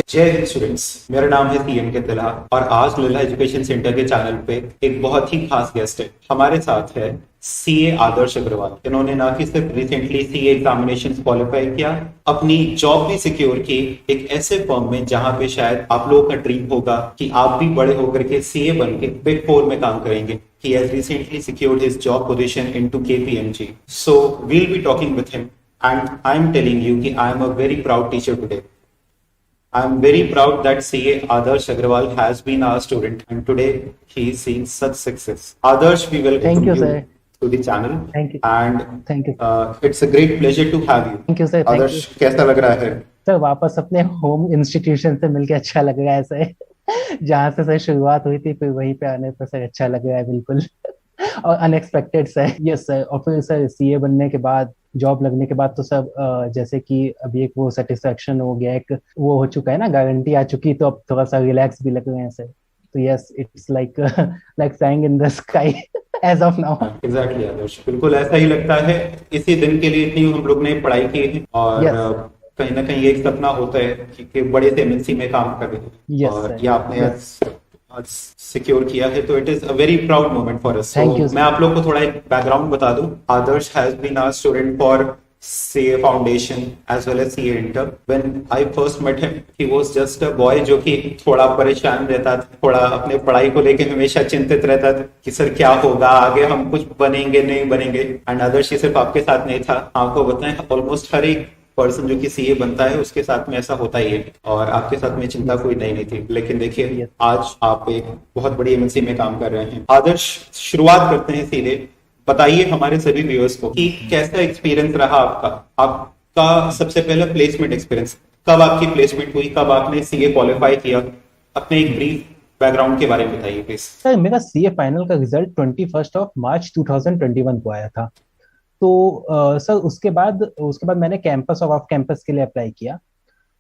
जय हिंद स्टूडेंट्स। मेरा नाम है सीएम के तिला और आज लल्ला एजुकेशन सेंटर के चैनल पे एक बहुत ही खास गेस्ट है। हमारे साथ है सीए आदर्श अग्रवाल। इन्होंने ना कि सिर्फ रिसेंटली सीए एग्जामिनेशन क्वालिफाई किया, अपनी जॉब भी सिक्योर की एक ऐसे फर्म में जहां पे शायद आप लोगों का ड्रीम होगा कि आप भी बड़े होकर के सीए बन के बिग फोर में काम करेंगे। He has recently secured his job position into KPMG. So we'll be talking with him, and I'm telling you that I am a very proud teacher today. I'm very proud that CA Adarsh Agrawal has been our student, and today he is seeing such success. Adarsh, we Thank welcome you, you sir. to the channel, Thank you. and Thank you. it's a great pleasure to have you. Thank you sir. Thank you Adarsh, कैसा लग रहा है? Sir. वापस अपने home institution से मिलके अच्छा लग रहा है सर। जहाँ से सर शुरुआत हुई थी, फिर वहीं पे आने पर सर अच्छा लग रहा है बिल्कुल। और अनएक्सपेक्टेड सर। Yes sir. और फिर सर सीए बनने के बाद, जॉब लगने के बाद तो सब जैसे कि अभी एक वो सेटिस्फेक्शन हो गया, एक वो हो चुका है ना, गारंटी आ चुकी, तो अब थोड़ा सा रिलैक्स भी लग रहे हैं सर। तो yes, it's like like flying in the sky as of now. Exactly Adarsh, बिल्कुल ऐसा ही लगता है। इसी दिन के लिए इतनी हम लोग ने पढ़ाई की है और यस। कहीं ना कहीं एक सपना होता है कि बड़े से एमएनसी में काम करें, यस और सर। ये आपने यस। आज सिक्योर किया है, तो it is a very proud moment for us. Thank तो यू मैं सर। आप लोग को थोड़ा एक बैकग्राउंड बता दूं। Adarsh has been our student for CA Foundation as well as CA Inter. When I first met him, he was just a boy जो कि थोड़ा परेशान रहता था, थोड़ा अपने पढ़ाई को लेकर हमेशा चिंतित रहता था कि सर क्या होगा आगे, हम कुछ बनेंगे नहीं बनेंगे। एंड आदर्श ये सिर्फ आपके साथ नहीं था, आपको बताएं ऑलमोस्ट हर एक पर्सन जो कि सीए बनता है उसके साथ में ऐसा होता ही है, और आपके साथ में चिंता यस। कोई नहीं थी। लेकिन देखिए यस। आज आप एक बहुत बड़ी एमएनसी में काम कर रहे हैं। आदर्श, शुरुआत करते हैं सीधे। बताइए हमारे सभी व्यूअर्स को कि कैसा एक्सपीरियंस रहा आपका, आपका सबसे पहला प्लेसमेंट एक्सपीरियंस। कब आपकी प्लेसमेंट हुई, कब आपने सीए क्वालिफाई किया? अपने एक ब्रीफ बैकग्राउंड के बारे में बताइए प्लीज। सर, मेरा सीए फाइनल का रिजल्ट 21 मार्च 2021 को आया था। तो सर उसके बाद मैंने कैंपस और ऑफ कैंपस के लिए अप्लाई किया।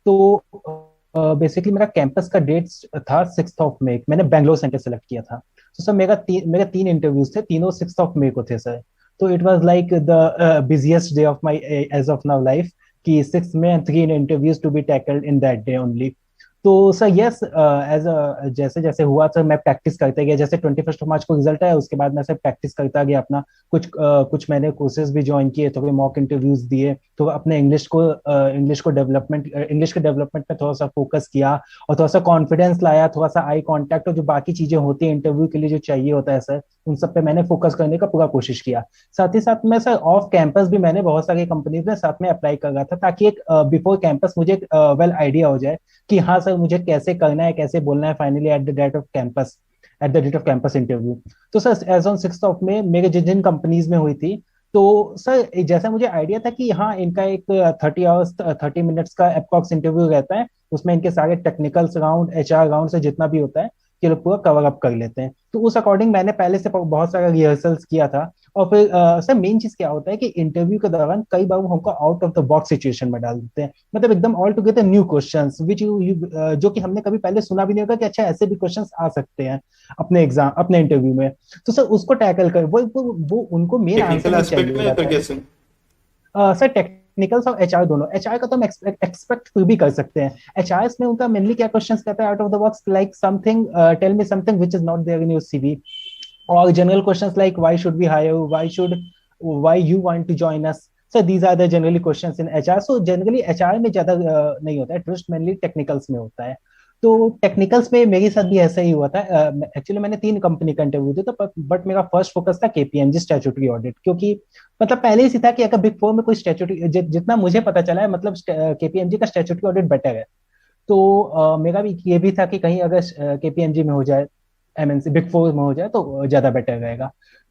तो बेसिकली मेरा कैंपस का डेट था 6 मई। मैंने बैंगलोर सेंटर सेलेक्ट किया था। तो सर मेरे 3 इंटरव्यूज थे, तीनों 6 मई को थे सर। तो it was like the busiest day of my age of now life, कि 6 में 3 interviews to be tackled in that day only. तो सर यस, एज जैसे जैसे हुआ सर, मैं प्रैक्टिस करते गया। जैसे 21 मार्च को रिजल्ट आया, उसके बाद मैं सर प्रैक्टिस करता गया अपना। कुछ मैंने कोर्सेज भी ज्वाइन किए, थोड़े मॉक इंटरव्यूज दिए, तो अपने इंग्लिश के डेवलपमेंट पे थोड़ा सा फोकस किया, और थोड़ा सा कॉन्फिडेंस लाया, थोड़ा सा आई कांटेक्ट और जो बाकी चीजें होती है इंटरव्यू के लिए जो चाहिए होता है सर, उन सब पे मैंने फोकस करने का पूरा कोशिश किया। साथ ही साथ मैं सर ऑफ कैंपस भी मैंने बहुत सारी कंपनीज में साथ में अप्लाई कर रहा था, ताकि एक बिफोर कैंपस मुझे वेल आइडिया हो जाए कि हाँ सर, मुझे कैसे करना है, कैसे बोलना है finally at the date of campus interview. तो सर एज ऑन 6 में मेरे जिन जिन कंपनीज में हुई थी, तो सर जैसा मुझे आइडिया था कि हाँ, इनका एक 30 मिनट्स का अप्रॉक्स इंटरव्यू रहता है, उसमें इनके सारे टेक्निकल्स राउंड, एचआर राउंड से जितना भी होता है, ये लोग पूरा कवर अप कर लेते हैं। तो उस अकॉर्डिंग मैंने पहले से बहुत सारा रिहर्सल्स किया था। और फिर सर मेन चीज क्या होता है कि इंटरव्यू के दौरान कई बार वो हमको out of the box situation में डाल देते हैं, मतलब एकदम all together new questions which जो कि हमने कभी पहले सुना भी नहीं होगा कि अच्छा ऐसे भी क्वेश्चंस आ सकते हैं अपने इंटरव्यू में। तो सर उसको टैकल कर वो उनको मेन आंसर टेक्निकल नहीं चाहिए एस्पेक्ट में या फिर रहता है। कैसे? सर टेक्निकल्स और एचआर दोनों। एचआर का तो हम एक्सपेक्ट फिर भी कर सकते हैं। एचआर में उनका मेनली क्या क्वेश्चंस कहता है out of the box, like something, tell me something which is not there in your CV, or general questions like why should we hire you, why you want to join us. So these are the generally questions in HR. So generally HR में ज्यादा नहीं होता है, twist mainly technicals में होता है। तो technicals में मेरे साथ भी ऐसा ही हुआ था। एक्चुअली मैंने 3 कंपनी का इंटरव्यू दिया था, बट मेरा फर्स्ट फोकस था केपीएमजी स्टैट्यूटरी ऑडिट, क्योंकि मतलब पहले ही से था कि अगर बिग फोर में कोई स्टैट्यूटरी, जितना मुझे पता चला है, मतलब केपीएमजी का स्टैट्यूटरी ऑडिट बेटर है। तो मेरा भी ये भी था कि कहीं अगर केपीएमजी में हो जाए, एमएनसी बिग फोर में हो जाए, तो ज्यादा बेटर रहेगा।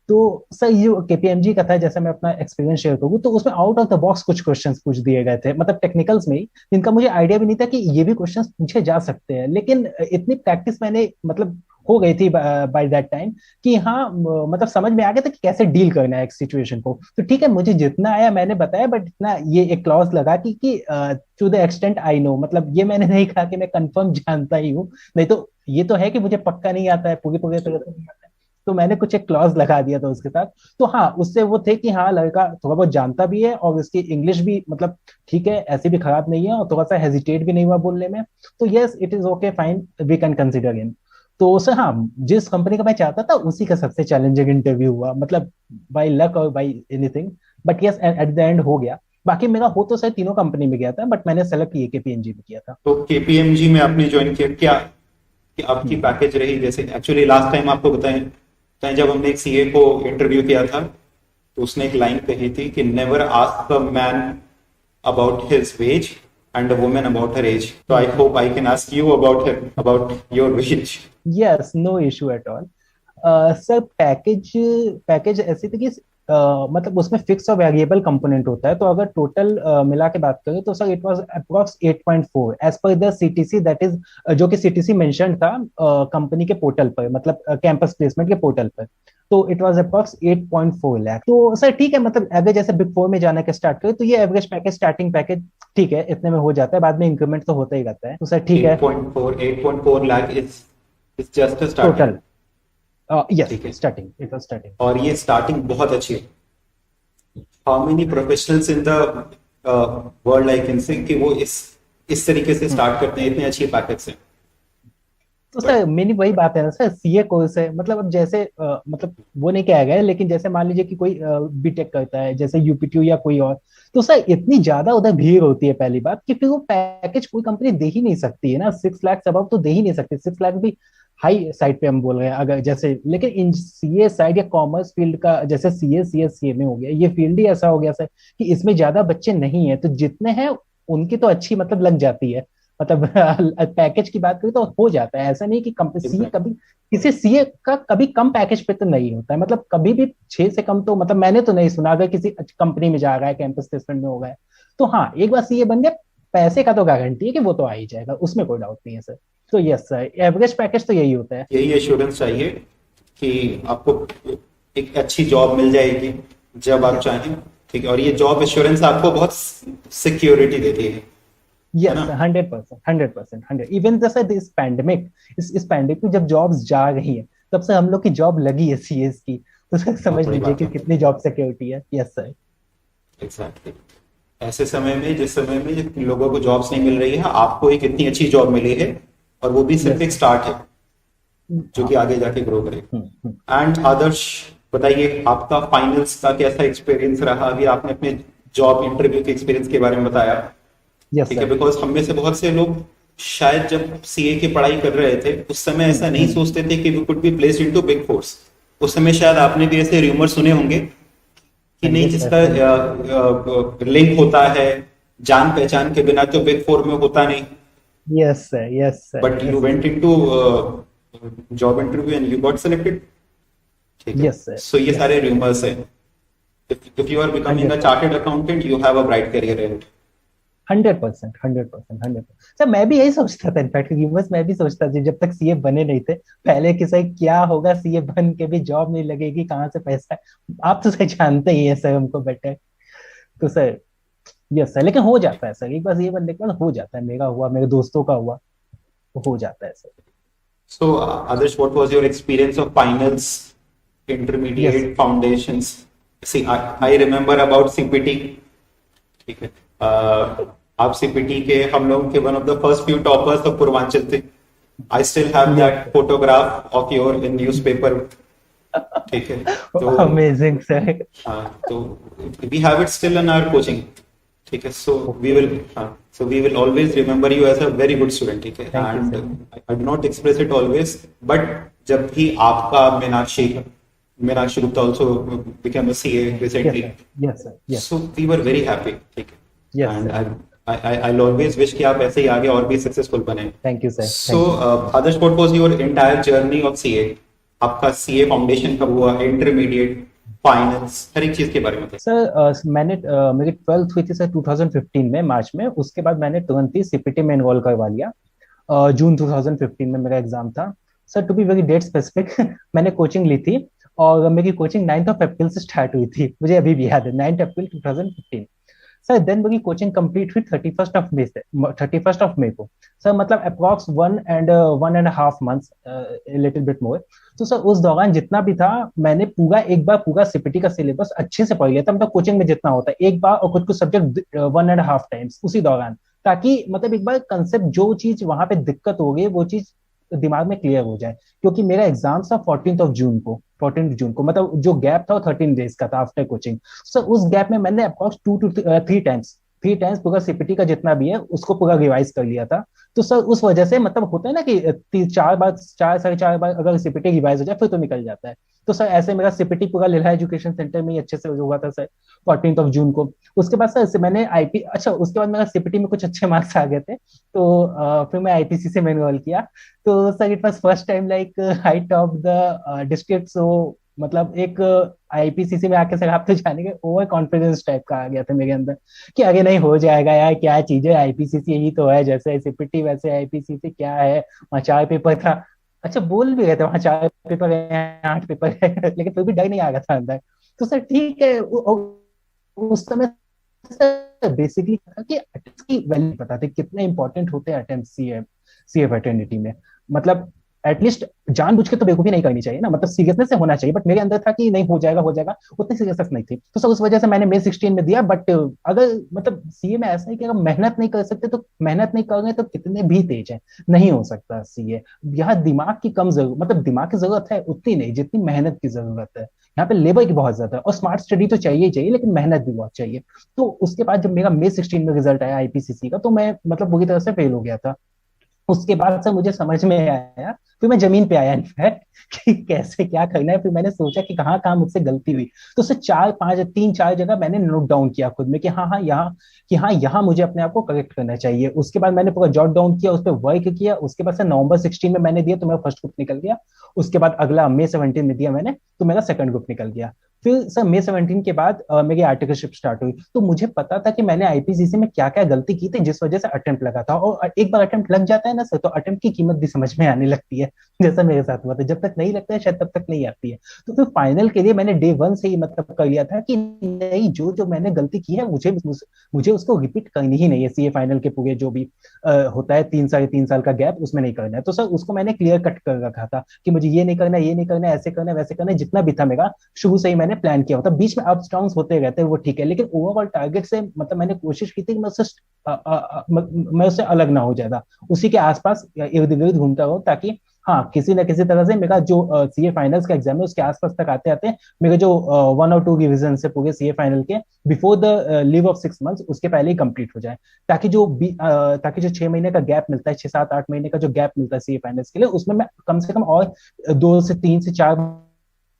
तो सर ये केपीएमजी का था, जैसे मैं अपना एक्सपीरियंस शेयर करूँ, तो उसमें आउट ऑफ द बॉक्स कुछ क्वेश्चंस पूछ दिए गए थे, मतलब टेक्निकल्स में ही, जिनका मुझे आइडिया भी नहीं था कि ये भी क्वेश्चंस पूछे जा सकते हैं। लेकिन इतनी प्रैक्टिस मैंने मतलब हो गई थी बाय दैट टाइम, कि हाँ मतलब समझ में आ गया था कि कैसे डील करना है एक सिचुएशन को। तो ठीक है, मुझे जितना आया मैंने बताया, बट इतना ये एक क्लॉज लगा कि to the extent I know, मतलब ये मैंने नहीं कहा कि मैं कंफर्म जानता ही हूँ, नहीं तो ये तो है कि मुझे पक्का नहीं आता है, पूरी पूरी तरह से नहीं आता है। तो मैंने कुछ एक क्लॉज लगा दिया था उसके साथ। तो हाँ, उससे वो थे कि हाँ लड़का थोड़ा बहुत जानता भी है और उसकी इंग्लिश भी मतलब ठीक है, ऐसी भी खराब नहीं है, और थोड़ा सा हेजिटेट भी नहीं हुआ बोलने में। तो yes, it is okay, fine, we can consider him. तो सर हाँ, जिस कंपनी का मैं चाहता था उसी का सबसे चैलेंजिंग इंटरव्यू हुआ, मतलब बाई लक और by anything, but yes at the end हो गया। बाकी मेरा हो तो सर तीनों कंपनी में गया था, बट मैंने सेलेक्ट केपीएनजी में किया था। तो केपीएमजी में आपने ज्वाइन किया क्या, कि आपकी हम्म। पैकेज रही? जैसे एक्चुअली लास्ट टाइम आपको बताएं जब हमने एक सीए को इंटरव्यू किया था, तो उसने एक लाइन कही थी कि never ask a man about his wage and a woman about her age. तो I hope I can ask you about your wage. Yes, no issue at all. Sir package package ऐसी थी कि मतलब उसमें fix और variable component होता है, तो अगर टोटल मिला के बात करें तो sir it was approx 8.4 as per the CTC, that is जो कि सीटीसी मेंशन था कंपनी के पोर्टल पर, मतलब कैंपस प्लेसमेंट के पोर्टल पर। तो इट वाज अप्रॉक्स 8.4 लाख। तो सर ठीक है, मतलब अगर जैसे बिग फोर में जाने के स्टार्ट करें तो ये एवरेज पैकेज, स्टार्टिंग पैकेज ठीक है, इतने में हो जाता है, बाद में इंक्रीमेंट तो होता ही रहता है, तो सर ठीक है। 8.4 lakh is just a starting. Total, yes, ठीक है, स्टार्टिंग, इट वाज स्टार्टिंग। और ये स्टार्टिंग बहुत अच्छी है। How many professionals in the world I can say कि वो इस तरीके से स्टार्ट करते हैं इतने अच्छी पैकेज से। तो बट सर मेरी वही बात है ना सर, सीए कोर्स है, मतलब अब जैसे मतलब वो नहीं कहा गया, लेकिन जैसे मान लीजिए कि कोई बीटेक करता है जैसे यूपीटीयू या कोई और, तो सर इतनी ज्यादा उधर भीड़ होती है पहली बात, कि फिर वो पैकेज कोई कंपनी दे ही नहीं सकती है ना, 6 लाख अब तो दे ही नहीं सकती, 6 लाख भी हाई साइड पे हम बोल रहे हैं अगर जैसे। लेकिन इन सीए साइड या कॉमर्स फील्ड का, जैसे सीए सीएस सीएमए हो गया, ये फील्ड ही ऐसा हो गया सर कि इसमें ज्यादा बच्चे नहीं है, तो जितने हैं उनकी तो अच्छी मतलब लग जाती है, मतलब पैकेज की बात करें तो हो जाता है, ऐसा नहीं कि सीए एग्जैक्ट कभी, किसी सीए का कभी कम पैकेज पे तो नहीं होता है, मतलब कभी भी 6 से कम तो मतलब मैंने तो नहीं सुना, अगर किसी कंपनी में जा रहा है कैंपस प्लेसमेंट में होगा है, तो हाँ एक बार सीए बन गया, पैसे का तो गारंटी है कि वो तो आ ही जाएगा, उसमें कोई डाउट नहीं है सर। तो यस सर, एवरेज पैकेज तो यही होता है। यही एश्योरेंस चाहिए कि आपको एक अच्छी जॉब मिल जाएगी जब आप यस, चाहें। ठीक है, और ये जॉब एश्योरेंस आपको बहुत सिक्योरिटी देती है यस, ना? 100%, 100%, 100, इवन जैसे दिस पैंडेमिक, इस पैंडेमिक में जब जॉब्स जा रही है, तब से हम लोग की जॉब लगी है सीएस की, तो सर बहुत समझ बड़ी लीजिए बात कि है। कितनी जॉब सिक्योरिटी है। Yes sir. एग्जैक्टली। ऐसे समय में, जिस समय में जिन लोगों को जॉब्स नहीं मिल रही है, आपको एक इतनी अच्छी जॉब मिली है, और वो भी सिर्फ यस एक सर। स्टार्ट है जो कि हाँ। आगे जाके ग्रो हम्म, हम्म। करेगा। एंड आदर्श, बताइए आपका फाइनल्स का कैसा एक्सपीरियंस रहा? अभी आपने अपने जॉब इंटरव्यू के एक्सपीरियंस के बारे में बताया, यस ठीक है, सर। बिकॉज हम में से बहुत से लोग शायद जब सीए की पढ़ाई कर रहे थे उस समय ऐसा नहीं हम्म। सोचते थे कि we could be placed into big fours. उस समय शायद आपने भी ऐसे र्यूमर सुने होंगे कि नहीं, यस जिसका सर। लिंक होता है जान पहचान के बिना तो बिग फोर में होता नहीं। Yes sir. Yes sir. But you yes went into job interview and you got selected. ठीक है, यस सर। सो ये यस सारे सर। रूमर्स हैं। if you are becoming a 100%, chartered accountant, you have a bright career ahead. 100%, 100%, 100%। Sir मैं भी यही सोचता था, इनफैक्ट बस मैं भी सोचता था जब तक सीए बने नहीं थे, पहले कि सर क्या होगा, सीए बन के भी जॉब नहीं लगेगी, कहाँ से पैसा है, आप तो सर जानते ही है सर हमको बेटर। तो सर यस सर, लेकिन हो जाता है सर, एक बार सीए बनने के बाद हो जाता है, मेरा हुआ, मेरे दोस्तों का हुआ, तो हो जाता है sir. So, Adarsh, what was your experience of finals, yes intermediate, foundations? See, I remember about CPT. ठीक है, आप सीपीटी के हम लोग के one of the first few toppers of Purvanchal थे। I still have that yes, photograph of your in newspaper. ठीक है, तो अमेजिंग सर। हाँ, तो we have it still in our coaching. ठीक है, सो वी ओके, विल, हाँ, so we will always remember you as a very good student. ठीक है, thank you and sir. I do not express it always, but जब भी आपका Meenakshi Meenakshi Gupta also became a CA yes recently, sir. Yes sir. Yes, so we were very happy. ठीक है, yes and sir. I always wish कि आप ऐसे ही आगे और भी सक्सेसफुल बने। Thank you sir. So thank you. Adarsh, what was your entire journey of CA? आपका सीए फाउंडेशन कब हुआ, इंटरमीडिएट, फाइनल्स, हर एक चीज के बारे में बताइए। सर मैंने मेरी 12th हुई थी सर 2015 में मार्च में, उसके बाद मैंने तुरंत ही सीपीटी में इन्वॉल्व करवा लिया। जून 2015 में मेरा एग्जाम था। Sir to be very date specific मैंने कोचिंग ली थी, और मेरी कोचिंग 9th ऑफ अप्रैल से स्टार्ट हुई थी, मुझे अभी भी याद है, 9th अप्रैल 2015। सर देन मेरी कोचिंग कंप्लीट हुई 31st ऑफ मई को। सर मतलब approx 1.5 months, little bit more. तो सर उस दौरान जितना भी था, मैंने पूरा एक बार पूरा सीपीटी का सिलेबस अच्छे से पढ़ लिया था, मतलब कोचिंग में जितना होता है एक बार, और कुछ कुछ सब्जेक्ट 1.5 times उसी दौरान, ताकि मतलब एक बार कंसेप्ट जो चीज वहां पे दिक्कत हो गई वो चीज दिमाग में क्लियर हो जाए। क्योंकि मेरा एग्जाम था 14th जून को, मतलब जो गैप था वो 13 days का था आफ्टर कोचिंग। सो उस गैप में मैंने अप्रॉक्स 2 to 3 times पूरा सीपीटी का जितना भी है उसको पूरा रिवाइज कर लिया था। तो सर उस वजह से मतलब होता है ना कि 4 बार, 4 साढ़े 4 बार अगर सीपीटी रिवाइज हो जाए फिर तो निकल जाता है। तो सर ऐसे मेरा सीपीटी पूरा लिल्हा एजुकेशन सेंटर में ही अच्छे से हुआ था सर, 14th जून को। उसके बाद सर मैंने आईपी, अच्छा उसके बाद मेरा सीपीटी में कुछ अच्छे मार्क्स आ गए थे, तो फिर मैं आईपीसीसी में एनरोल किया। तो sir it was first time like I top the district. So मतलब एक आईपीसीसी में आके सर आप तो जाने के ओवर कॉन्फिडेंस टाइप का आ गया था मेरे अंदर कि आगे नहीं हो जाएगा यार, क्या चीज है आईपीसीसी, यही तो है, जैसे सीपीटी वैसे आईपीसीसी क्या है। वहाँ 4 पेपर था, अच्छा बोल भी गए थे वहाँ 4 पेपर है, 8 पेपर है लेकिन फिर भी डर नहीं आ रहा था अंदर। तो सर ठीक है, उस समय बेसिकली कि अटेम्प्ट की वैल्यू पता थी कितने इंपॉर्टेंट होते हैं अटेम्प्ट सीए फैटर्निटी में। मतलब एटलीस्ट जानबूझ के तो बेवकूफी नहीं करनी चाहिए ना, मतलब सीरियसनेस से होना चाहिए, बट मेरे अंदर था कि नहीं हो जाएगा हो जाएगा, उतनी सीरियसनेस नहीं थी। तो सर उस वजह से मैंने May 16 में दिया। बट अगर मतलब सीए में ऐसा है कि अगर मेहनत नहीं कर सकते तो मेहनत नहीं कर रहे तो कितने भी तेज है, नहीं हो सकता सीए। यहाँ दिमाग की कम जरूरत, मतलब दिमाग की जरूरत है उतनी नहीं जितनी मेहनत की जरूरत है। यहाँ पे लेबर की बहुत ज्यादा है, और स्मार्ट स्टडी तो चाहिए ही चाहिए, लेकिन मेहनत भी बहुत चाहिए। तो उसके बाद जब मेरा May 16 में रिजल्ट आया आईपीसीसी का, तो मैं मतलब बुरी तरह से फेल हो गया था। उसके बाद से मुझे समझ में आया, फिर मैं जमीन पे आया इनफैक्ट कि कैसे क्या करना है। फिर मैंने सोचा कि कहाँ कहाँ मुझसे गलती हुई। तो उससे 4 5 3 4 जगह मैंने नोट डाउन किया खुद में कि हाँ हाँ यहाँ, कि हाँ यहाँ मुझे अपने आप को करेक्ट करना चाहिए। उसके बाद मैंने पूरा जॉट डाउन किया, उस पर वर्क किया। उसके बाद से नवंबर 16 में मैंने दिया तो मेरा फर्स्ट ग्रुप निकल गया। उसके बाद अगला May 17 में दिया मैंने, तो मेरा सेकंड ग्रुप निकल गया। फिर सर May 17 के बाद मेरी आर्टिकलशिप स्टार्ट हुई। तो मुझे पता था कि मैंने आईपीसीसी में क्या क्या गलती की थी जिस वजह से अटेम्प्ट लगा था। और एक बार अटेम्प्ट लग जाता है ना सर, तो अटेम्प्ट की कीमत भी समझ में आने लगती है जैसा मेरे साथ हुआ था। जब तक नहीं लगता है शायद तब तक नहीं आती है। तो फिर फाइनल के लिए मैंने डे 1 से ही मतलब कर लिया था कि नहीं, जो जो मैंने गलती की है मुझे उसको रिपीट करनी ही नहीं है। सीए फाइनल के पूरे जो भी होता है 3 साल 3 साल का गैप, उसमें नहीं करना है। तो सर उसको मैंने क्लियर कट कर रखा था कि मुझे ये नहीं करना, ये नहीं करना, ऐसे करना वैसे करना, जितना भी था मेरा शुरू से ही मैंने प्लान किया होता। बीच में अप्स डाउन होते रहते हैं वो ठीक है, लेकिन ओवरऑल टारगेट से मतलब मैंने कोशिश की थी कि मैं उससे अलग ना हो ज्यादा, उसी के आसपास इर्द गिर्द घूमता रहूं, ताकि हाँ किसी ना किसी तरह से मेरा जो सीए फाइनल्स का एग्जाम है उसके आसपास तक आते आते मेरे जो 1 और 2 रिविजन है पूरे सीए फाइनल के before the leave of 6 months उसके पहले ही कंप्लीट हो जाए। ताकि जो 6 महीने का गैप मिलता है, 6 7 8 महीने का जो गैप मिलता है सीए फाइनल्स के लिए, उसमें मैं कम से कम और 2 से 3 से 4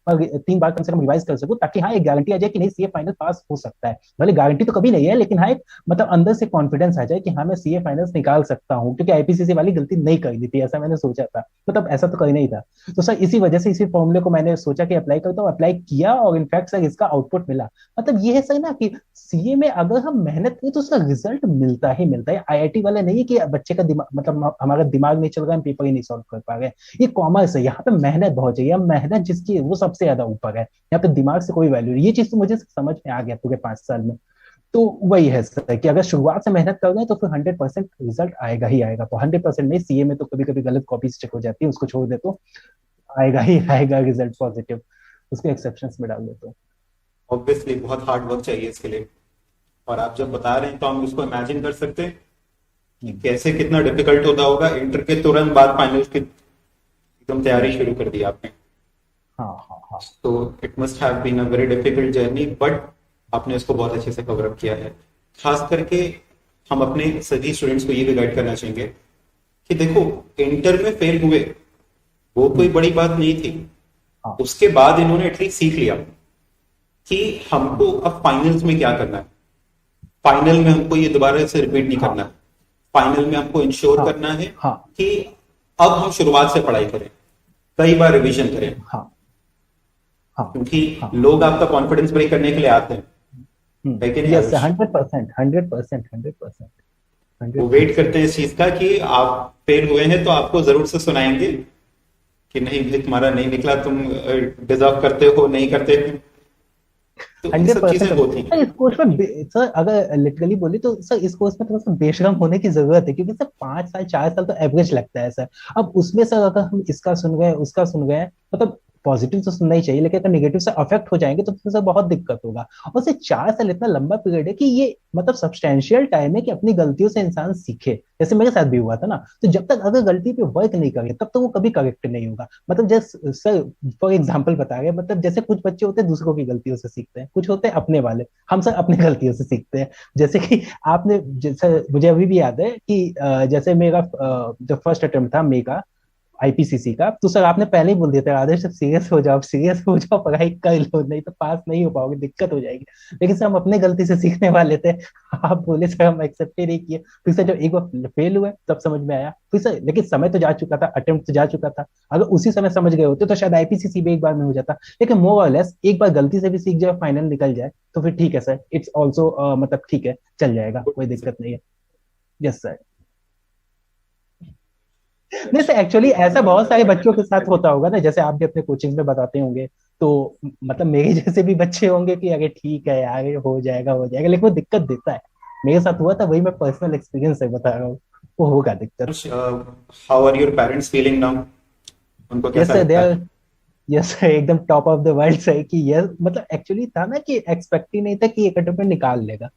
3 बार कम से कम रिवाइज कर सकूं, ताकि हाँ एक गारंटी आ जाए कि नहीं सीए फाइनल पास हो सकता है। भले गारंटी तो कभी नहीं है, लेकिन हाँ एक मतलब अंदर से कॉन्फिडेंस आ जाए कि हाँ मैं सीए फाइनल्स निकाल सकता हूँ, क्योंकि आईपीसीसी वाली गलती नहीं करनी थी, ऐसा मैंने सोचा था। मतलब ऐसा तो करना ही था। तो सर इसी वजह से इसी फॉर्मूले को मैंने सोचा कि अप्लाई करता हूँ, अप्लाई किया, और इनफैक्ट सर इसका आउटपुट मिला। मतलब ये है सर ना कि सीए में अगर हम मेहनत करें तो उसका रिजल्ट मिलता ही मिलता है। आईआईटी वाला नहीं है कि बच्चे का दिमाग, मतलब हमारा दिमाग नहीं चल रहा है, हम पेपर ही नहीं सॉल्व कर पा रहे। ये कॉमर्स है, यहाँ पे मेहनत बहुत चाहिए, मेहनत जिसकी है वो सबसे ज्यादा ऊपर है। यहाँ पे दिमाग से कोई वैल्यू नहीं। ये चीज तो मुझे समझ में आ गया पूरे 5 साल में। तो वही है सर कि अगर शुरुआत से मेहनत कर रहे हैं तो फिर 100% रिजल्ट आएगा ही आएगा। तो 100% नहीं, सीए में तो कभी कभी गलत कॉपी चेक हो जाती है, उसको छोड़ दे तो आएगा ही आएगा रिजल्ट पॉजिटिव, उसको एक्सेप्शंस में डाल दे तो। ऑब्वियसली बहुत हार्ड वर्क चाहिए इसके लिए, और आप जब बता रहे हैं तो हम उसको इमेजिन कर सकते हैं कि कैसे कितना डिफिकल्ट होता होगा। इंटर के तुरंत बाद फाइनल्स की एकदम तैयारी शुरू कर दी आपने। हाँ हाँ हाँ। तो it must have been a very difficult journey, but आपने उसको बहुत अच्छे से कवर अप किया है। खास करके हम अपने सभी स्टूडेंट्स को ये भी गाइड करना चाहेंगे कि देखो, इंटर में फेल हुए वो कोई बड़ी बात नहीं थी। हाँ उसके बाद इन्होंने एटलीस्ट सीख लिया कि हमको अब फाइनल्स में क्या करना है। फाइनल में हमको ये दोबारा से रिपीट नहीं हाँ करना है। फाइनल में हमको इंश्योर हाँ करना है हाँ कि अब हम शुरुआत से पढ़ाई करें, कई बार रिवीजन करें, हाँ हाँ क्योंकि हाँ। लोग आपका कॉन्फिडेंस ब्रेक करने के लिए आते हैं, लेकिन यस, आयुष 100%, 100%, 100%, वो वेट 100%। करते हैं इस चीज का कि आप फेल हुए हैं तो आपको जरूर से सुनाएंगे कि नहीं भाई तुम्हारा नहीं निकला, तुम डिजर्व करते हो, नहीं करते हो। तो ये सब चीजें 100%। होती सर हैं। इस कोर्स में सर अगर लिटरली बोली तो सर इस कोर्स में थोड़ा सा बेशरम होने की जरूरत है, क्योंकि सर 5 साल 4 साल तो एवरेज लगता है सर। अब उसमें सर अगर हम इसका सुन गए उसका सुन गए, मतलब पॉजिटिव तो सुनना ही चाहिए, लेकिन अगर निगेटिव से अफेक्ट हो जाएंगे तो फिर सर बहुत दिक्कत होगा। और सिर्फ 4 साल इतना लंबा पीरियड है कि ये मतलब सब्सटेंशियल टाइम है कि अपनी गलतियों से इंसान सीखे, जैसे मेरे साथ भी हुआ था ना। तो जब तक अगर गलती पे वर्क नहीं करें तब तक वो कभी करेक्ट नहीं होगा। मतलब जैसे सर फॉर एग्जाम्पल बता रहे हैं, मतलब जैसे कुछ बच्चे होते हैं दूसरों की गलतियों से सीखते हैं, कुछ होते हैं अपने वाले, हम सब अपनी गलतियों से सीखते हैं। जैसे कि आपने, जैसे मुझे अभी भी याद है कि जैसे मेरा जो फर्स्ट अटेम्प्ट था मेरा आईपीसीसी का, तो सर आपने पहले ही बोल दिया था आदर्श अब सीरियस हो जाओ, सीरियस हो जाओ, पढ़ाई कर लो, नहीं तो पास नहीं हो पाओगे, दिक्कत हो जाएगी। लेकिन सर हम अपने गलती से सीखने वाले थे। आप बोले सर हम एक्सेप्ट ही नहीं किए। फिर सर जब एक बार फेल हुए तब समझ में आया, फिर सर लेकिन समय तो जा चुका था, अटेम्प्ट तो जा चुका था। अगर उसी समय समझ गए होते तो शायद आईपीसीसी भी एक बार में हो जाता। लेकिन मोर और लेस एक बार गलती से भी सीख जाए, फाइनल निकल जाए तो फिर ठीक है सर, इट्स ऑल्सो मतलब ठीक है, चल जाएगा, कोई दिक्कत नहीं है। Yes sir. नहीं सर एक्चुअली ऐसा बहुत सारे बच्चों के साथ होता होगा ना, जैसे आप भी अपने कोचिंग में बताते होंगे। तो मतलब मेरे जैसे भी बच्चे होंगे कि अरे ठीक है यार ये हो जाएगा हो जाएगा, लेकिन वो दिक्कत देता है। मेरे साथ हुआ था, वही मैं पर्सनल एक्सपीरियंस से बता रहा हूँ। वो होगा दिक्कत। How are your parents feeling now? उनको यस कैसा सर दे लगता आर, है? यस सर एकदम top of the world sir, कि यस मतलब एक्चुअली था ना कि एक्सपेक्ट ही नहीं था कि एक अटेम्प्ट में निकाल लेगा।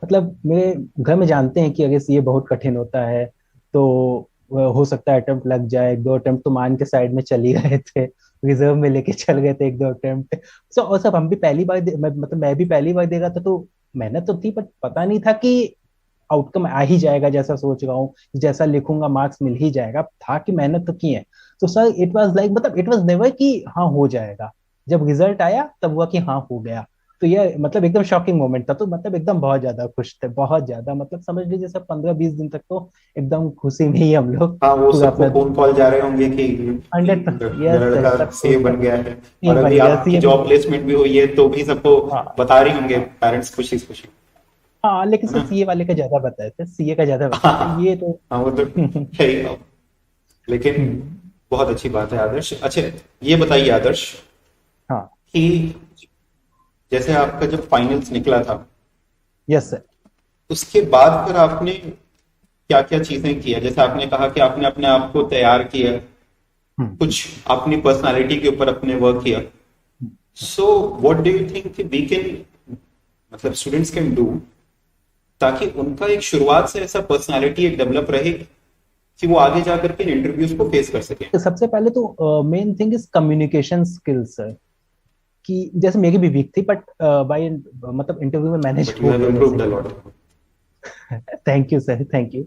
मतलब मेरे घर में जानते हैं कि अगर ये बहुत कठिन होता है, तो हो सकता है अटेम्प्ट लग जाए। 1-2 अटेम्प्ट तो मान के साइड में चल ही रहे थे, रिजर्व में लेके चल गए थे 1-2 अटेम्प्ट। सो और सब हम भी पहली बार मतलब मैं भी पहली बार दे रहा था, तो मेहनत तो थी बट पता नहीं था कि आउटकम आ ही जाएगा जैसा सोच रहा हूँ, जैसा लिखूंगा मार्क्स मिल ही जाएगा। था कि मेहनत तो की है। तो सर इट वाज लाइक, मतलब इट वाज नेवर कि हाँ हो जाएगा। जब रिजल्ट आया तब हुआ कि हाँ हो गया। तो ये मतलब एकदम शॉकिंग मोमेंट था। तो मतलब एकदम बहुत ज्यादा खुश थे, बहुत ज्यादा, मतलब समझ लीजिए सर 15-20 दिन तक तो एकदम खुशी में ही हम लोग हाँ, वो पूरा सबको अपना फोन कॉल जा रहे होंगे कि 100। मेरा यस सर लड़का सबको सीए सब बन गया है। ये और अभी बन गया आपकी सीए जॉब प्लेसमेंट भी हुई है तो भी सबको हाँ बता रही होंगे हाँ पेरेंट्स, खुशी खुशी, हाँ, लेकिन है सर ना? सीए वाले का ज्यादा बताए थे, सीए का ज्यादा बताए थे हाँ, ये तो। हाँ, वो तो है ही अब। लेकिन बहुत अच्छी बात है आदर्श। अच्छा, ये बताइए आदर्श हाँ। कि जैसे आपका जब फाइनल्स निकला था, यस सर। उसके बाद फिर आपने क्या क्या चीजें किया? जैसे आपने कहा कि आपने अपने आप को तैयार किया, कुछ अपनी पर्सनालिटी के ऊपर अपने वर्क किया। So what do you think we can, मतलब स्टूडेंट्स कैन डू, ताकि उनका एक शुरुआत से ऐसा पर्सनालिटी एक डेवलप रहे कि वो आगे जाकर के इंटरव्यूज को फेस कर सके? तो सबसे पहले तो main thing is communication skills sir. कि जैसे मेरी भी वीक थी बट बाय मतलब इंटरव्यू में मैनेज बट यू हो हैव गई वैसे। Improved a lot. Thank you sir, thank you.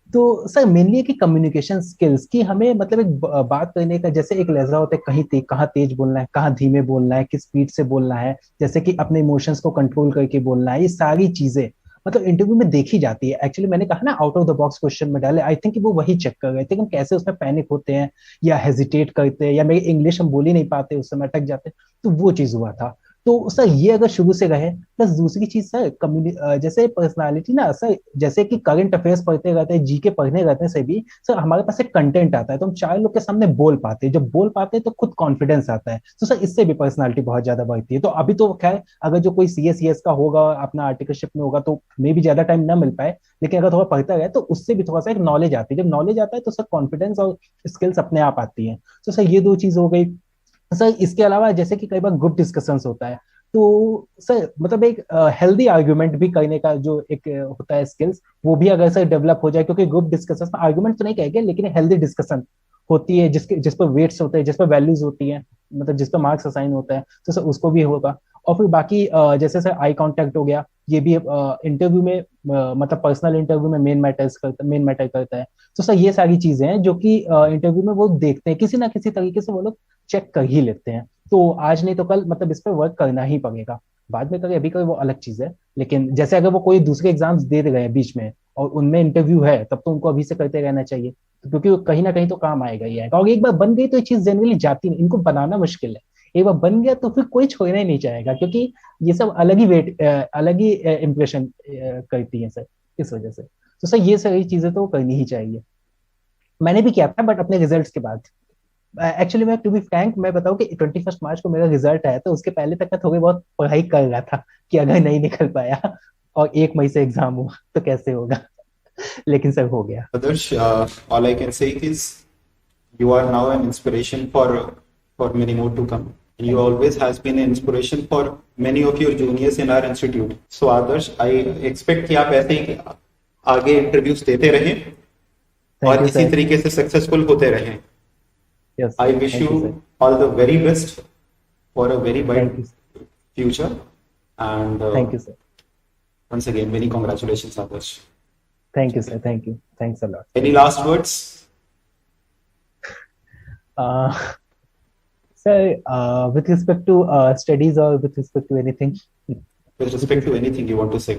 तो सर मेनली है कि कम्युनिकेशन स्किल्स की हमें मतलब एक बात करने का जैसे एक लहजा होता है, कहाँ तेज बोलना है, कहाँ धीमे बोलना है, किस स्पीड से बोलना है, जैसे कि अपने इमोशंस को कंट्रोल करके बोलना है, ये सारी चीजें मतलब इंटरव्यू में देखी जाती है। एक्चुअली मैंने कहा ना out of the box question में डाले, आई थिंक कि वो वही चेक कर रहे थे कि हम कैसे उसमें पैनिक होते हैं या हेजिटेट करते हैं, या मेरी इंग्लिश हम बोल ही नहीं पाते उस समय अटक जाते हैं। तो वो चीज हुआ था। तो सर ये अगर शुरू से रहे, प्लस दूसरी चीज सर जैसे पर्सनालिटी ना सर, जैसे कि करंट अफेयर्स पढ़ते रहते हैं, जीके पढ़ने रहते हैं, से भी सर हमारे पास एक कंटेंट आता है तो हम 4 लोग के सामने बोल पाते हैं। जब बोल पाते हैं तो खुद कॉन्फिडेंस आता है, तो सर इससे भी पर्सनालिटी बहुत ज्यादा बढ़ती है। तो अभी तो खैर अगर जो कोई सीएस का होगा अपना आर्टिकलशिप में होगा तो मे भी ज्यादा टाइम ना मिल पाए, लेकिन अगर थोड़ा पढ़ता रहे तो उससे भी थोड़ा सा एक नॉलेज आती है। जब नॉलेज आता है तो सर कॉन्फिडेंस और स्किल्स अपने आप आती है। तो सर ये दो चीज हो गई। सर इसके अलावा जैसे कि कई बार ग्रुप डिस्कशंस होता है, तो सर मतलब एक हेल्दी आर्ग्यूमेंट भी करने का जो एक होता है स्किल्स, वो भी अगर सर डेवलप हो जाए, क्योंकि ग्रुप डिस्कशन में आर्ग्यूमेंट तो नहीं कहेंगे लेकिन हेल्दी डिस्कशन होती है जिसके जिस पर वेट्स होते हैं, जिस पर वैल्यूज होती हैं, मतलब जिस पर मार्क्स असाइन होता है, तो सर उसको भी होगा। और फिर बाकी जैसे सर आई कांटेक्ट हो गया, ये भी इंटरव्यू में मतलब पर्सनल इंटरव्यू में मेन मैटर करता है। तो सर ये सारी चीजें हैं जो कि इंटरव्यू में वो देखते हैं, किसी ना किसी तरीके से वो लोग चेक कर ही लेते हैं। तो आज नहीं तो कल मतलब इस पर वर्क करना ही पड़ेगा। बाद में करें अभी करें वो अलग चीज है, लेकिन जैसे अगर वो कोई दूसरे एग्जाम्स दे रहे हैं बीच में और उनमें इंटरव्यू है, तब तो उनको अभी से करते रहना चाहिए। तो क्योंकि वो कहीं ना कहीं तो काम आएगा ही आएगा, और एक बार बन गई तो ये चीज जनरली जाती नहीं, इनको बनाना मुश्किल है। एक बार बन गया तो फिर कोई छोड़ना ही नहीं चाहेगा, क्योंकि ये सब अलग ही अलग ही इम्प्रेशन करती है सर, इस वजह से। तो सर ये सारी चीजें तो करनी ही चाहिए। मैंने भी किया था बट अपने रिजल्ट्स के बाद। एक्चुअली मैं टू बी फ्रैंक मैं बताऊं कि 21 मार्च को मेरा रिजल्ट आया, तो उसके पहले तक मैं थोड़ी बहुत पढ़ाई कर रहा था कि अगर नहीं निकल पाया और 1 मई से एग्जाम हुआ तो कैसे होगा। लेकिन सर हो गया। Adarsh, all I can say is you are now an inspiration for many more to come. And you thank you. always has been an inspiration for many of your juniors in our institute. So Adarsh, I expect कि आप ऐसे ही आगे interviews देते रहें thank और you इसी sir. तरीके से सक्सेसफुल होते रहें. Yes I sir, wish thank you you sir. all the very best for a very bright thank you. future. And thank you sir. once again, many congratulations, Adarsh. Thank you sir. Thank you. Thanks a lot. Any last words? Sir with respect to studies और with respect to anything. With with respect to respect. anything you want to say?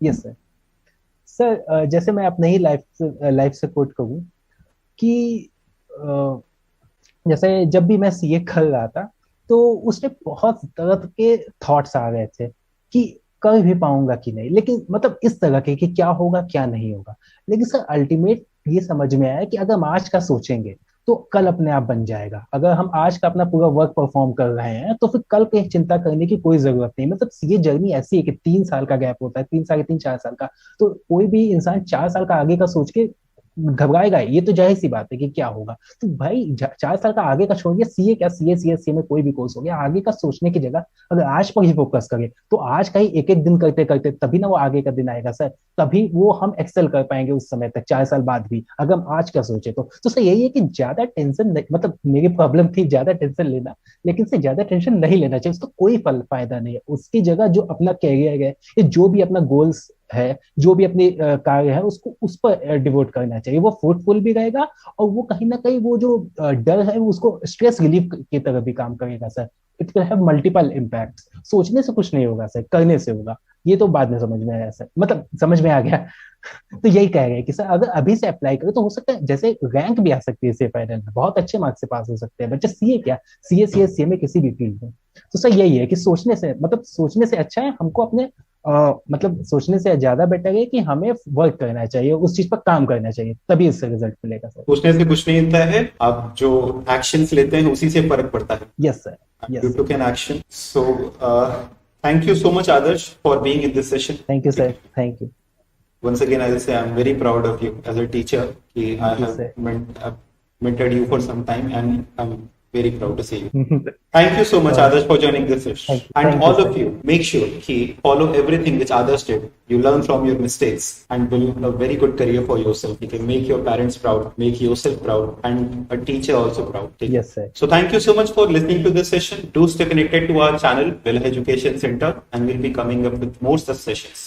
Yes sir. Sir जैसे मैं अपने ही life से coat करूँ कि अ, जैसे जब भी मैं सीए कर रहा था तो उसमें बहुत तरह के थॉट्स आ रहे थे कि कर भी पाऊंगा कि नहीं, लेकिन मतलब इस तरह के कि क्या होगा क्या नहीं होगा। लेकिन सर अल्टीमेट ये समझ में आया कि अगर हम आज का सोचेंगे तो कल अपने आप बन जाएगा। अगर हम आज का अपना पूरा वर्क परफॉर्म कर रहे हैं तो फिर कल की चिंता करने की कोई जरूरत नहीं। मतलब ये जर्नी ऐसी है कि 3 साल का गैप होता है, 3 साढ़े 3 4 साल का। तो कोई भी इंसान 4 साल का आगे का सोच के घबराएगा, ये तो जाहिर सी बात है कि क्या होगा। तो भाई 4 साल का आगे का छोड़िए, सीए क्या, सीए में कोई भी कोर्स हो गया, आगे का सोचने की जगह अगर आज पर ही फोकस करें तो आज का ही एक एक दिन करते करते तभी ना वो आगे का दिन आएगा सर। तभी वो हम एक्सेल कर पाएंगे उस समय तक, 4 साल बाद भी अगर हम आज का सोचे तो सर यही है कि ज्यादा टेंशन नहीं, मतलब मेरी प्रॉब्लम थी ज्यादा टेंशन लेना, लेकिन से ज्यादा टेंशन नहीं लेना चाहिए, उसका कोई फायदा नहीं है। उसकी जगह जो अपना कैरियर है या जो भी अपना गोल्स है, जो भी अपनी कार्य है, उसको उस पर डिवोट करना चाहिए। वो फ्रूटफुल भी रहेगा और वो कहीं ना कहीं वो जो डर है वो उसको स्ट्रेस रिलीफ की तरह भी काम करेगा sir. It will have multiple impact. सोचने से कुछ नहीं होगा सर, करने से होगा। ये तो बाद में समझ में आया सर, मतलब समझ में आ गया। तो यही कह रहे हैं कि सर अगर अभी से अप्लाई करें तो हो सकता है जैसे रैंक भी आ सकती है इससे फाइनल में, बहुत अच्छे मार्क्स से पास हो सकते हैं बच्चे। सीए क्या, सीए में किसी भी फील्ड में। तो सर यही है कि सोचने से, मतलब सोचने से अच्छा है हमको अपने मतलब सोचने से ज्यादा बेटर है कि हमें वर्क करना चाहिए, उस चीज पर काम करना चाहिए, तभी इससे रिजल्ट मिलेगा सर। सोचने से कुछ नहीं होता है, आप जो एक्शंस लेते हैं उसी से फर्क पड़ता है. Yes sir. You yes. took an action. So, thank you so much, Adarsh, for being in this session. Thank you sir. Thank you. Once again, I will say I'm very proud of you as a teacher. कि I thank you have sir. mentored you for some time, and I'm very proud to see you. Thank you so much, Adarsh, for joining this session. Thank you. And Thank you, all sir. of you, make sure कि follow everything which Adarsh did. You learn from your mistakes and build a very good career for yourself. You can make your parents proud, make yourself proud, and a teacher also proud. ठीक है? Yes, sir. So thank you so much for listening to this session. Do stay connected to our channel, Villa Education Center, and we'll be coming up with more such sessions.